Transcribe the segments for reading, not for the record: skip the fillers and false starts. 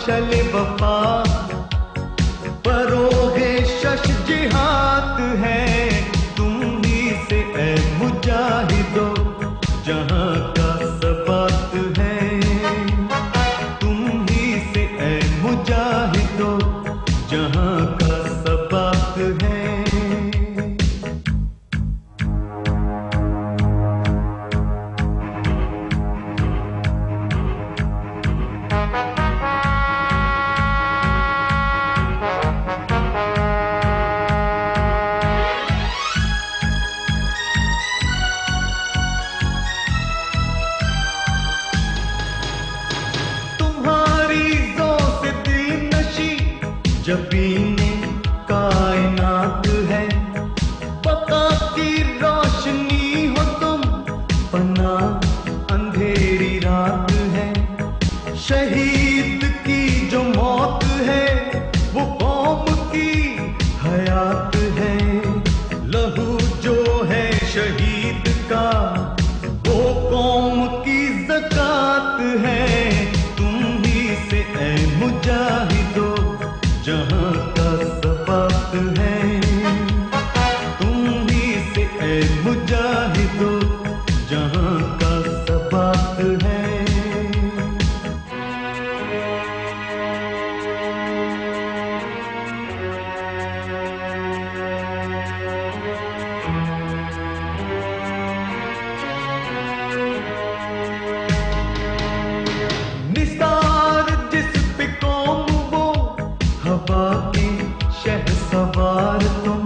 मशल वफा फरोगे शश जिहाद है तुम ही से ए मुजाहिदो जहां का सबात है तुम ही से ए मुजाहिदो जहां का सबात है। जबीने कायनात है बका की रोशनी हो तुम पना अंधेरी रात है शहीद की जो मौत है वो कौम की हयात है लहू जो है शहीद का वो कौम की ज़कात है तुम ही से ए मुजाहिदो जहां का सबात है तुम ही से ए मुजाहिदो जहां का सबात है। निसार जिस पे कौम वो हवा की शहसवार तुम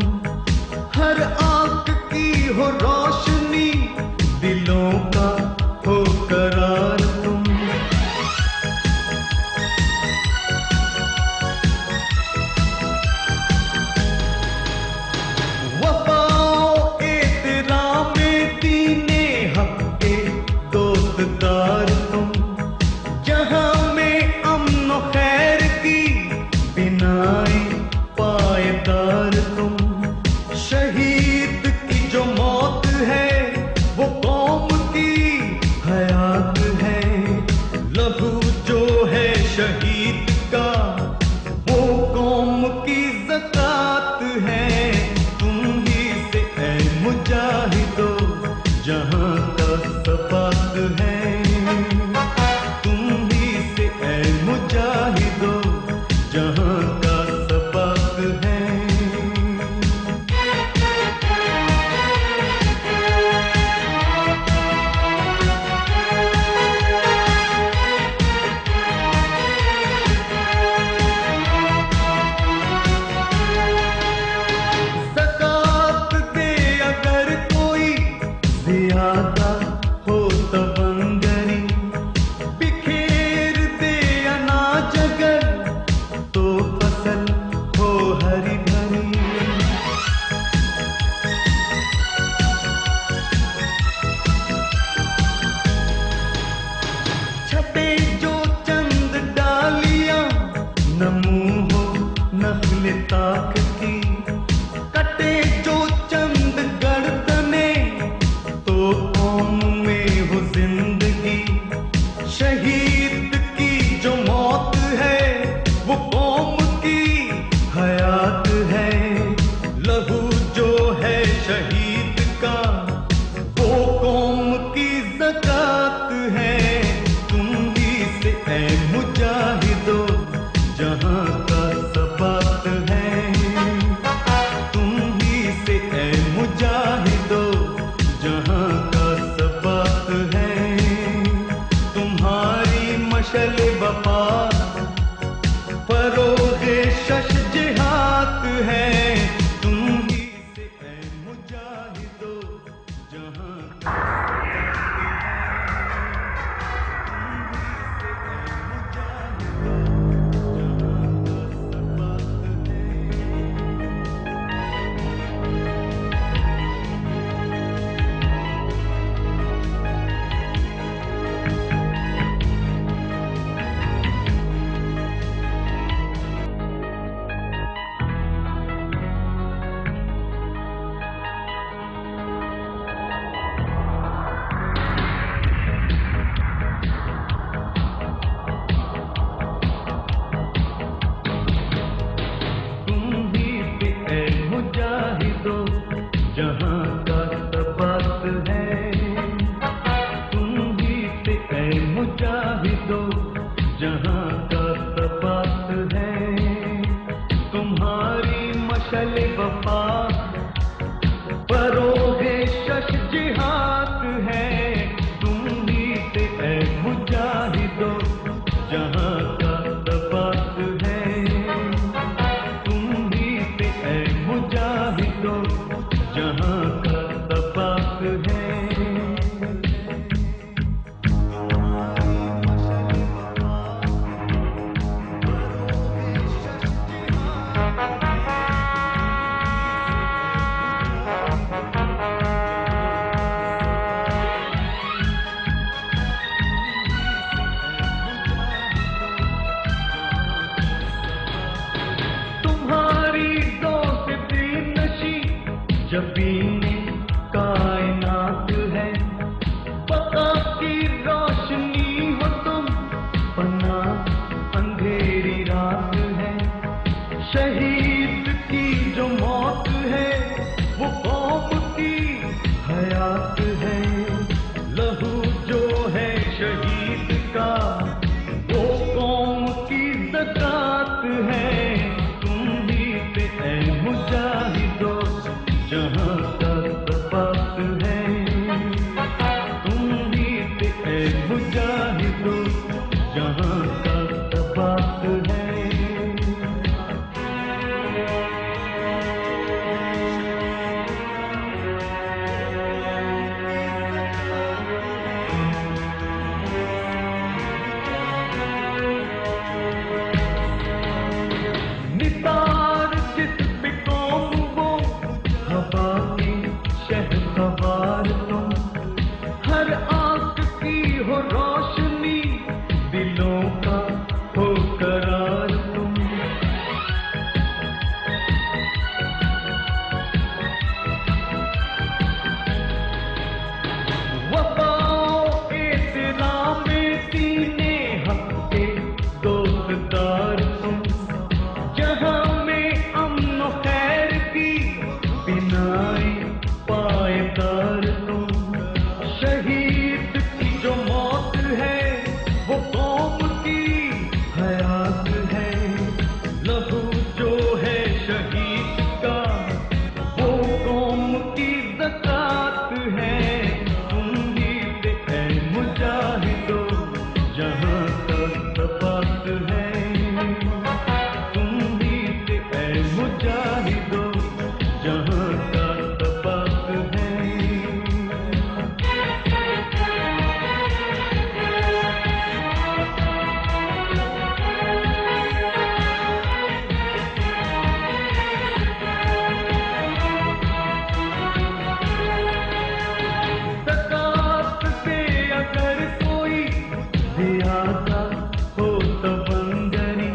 हर आंख की हो रोशनी दिलों का हो करार तुम वफाओ एहतरामे दीने हक के दोस्तदार तुम जहां में अमन खैर की बिनाई पायदार तुम शहीद की जो मौत है वो कौम की हयात है लहू जो है शहीद का वो कौम की ज़कात है तुम ही से ए मुजाहिदो जहां का सबात है तुम ही से ए मुजाहिदो जहां का सबात है। ज़कात दे अगर कोई ज़ियादा हो तवंगरी बिखेर दे अनाज अगर तो फसल हो हरी भरी छपे जो चंद डालियां नमू हो नखले ताक की कटे जो चंद गर्दने तो कौम में हो जिंदगी शहीद की जो मौत है वो कौम की हयात है लहू जो है शहीद का वो कौम की ज़कात है तुम ही से ए मुजाहिदो जहां का सबात है तुम ही से ए मुजाहिदो जहां का सबात है तुम्हारी मशल वफा फरोगे शश जिहाद है तुम ही से ए मुजाहिदो जहां का मुजाहिदो जहां का सबात है तुम्हारी मशल वफा परोहे शश जिहाद है तुम ही से ऐ मुजाहिदो जहां का सबात है तुम ही से ऐ मुजाहिदो जहां का सबात है जबीने कायनात है बका की रोशनी हो तुम पन्ना अंधेरी रात है शहीद की जो मौत है वो कौम की हयात है लहू जो है शहीद का वो कौम की ज़कात है तुम ही पे ऐ मुजाहिदो जहां का सबात है तुम ही पे ऐ मुजाहिदो जहां का सबात है निसार जिस पे कौम वो हवा की शहसवार तुम हर आंख की हो रोशनी दिलों का हो करार तुम वफाओ एहतराम सीने हक के दोस्तदार तुम जहां में अमन खैर की बिनाई पायदार तुम शहीद की जो मौत है वो कौम की हयात है लहू जो है शहीद का वो कौम की ज़कात है तुम ही पे ऐ मुजाहिदो जहां का सबात है तुम ही पे ऐ मुजाहिदो जहां का सबात है ज़कात से अगर कोई ज़ियादा हो तवंगरी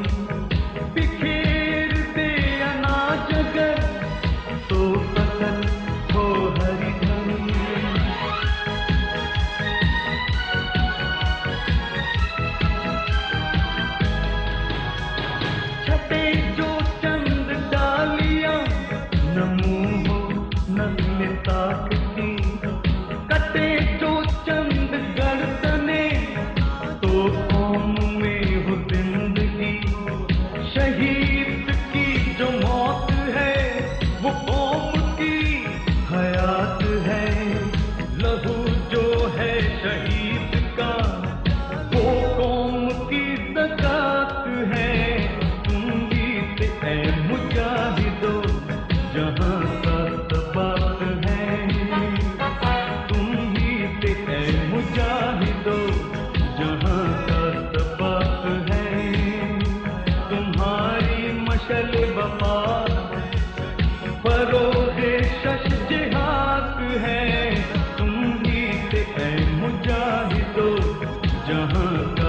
बिखेर दे अनाज अगर तो फसल हो हरी भरी छटे जो चंद डालियां नमू हो नस्ल ताक की कटे जो चंद गर्दने तो कौम में हो जिंदगी शहीद की जो मौत है वो कौम की हयात है लहू जो है शहीद का वो कौम की ज़कात है तुम ही पे ऐ मुजाहिदो जहां का सबात है तुम ही पे ऐ मुजाहिदो जहां का सबात है तुम्हारी मशल वफा परोहे शश जिहाद है तुम ही पे ऐ मुजाहिदो जहां का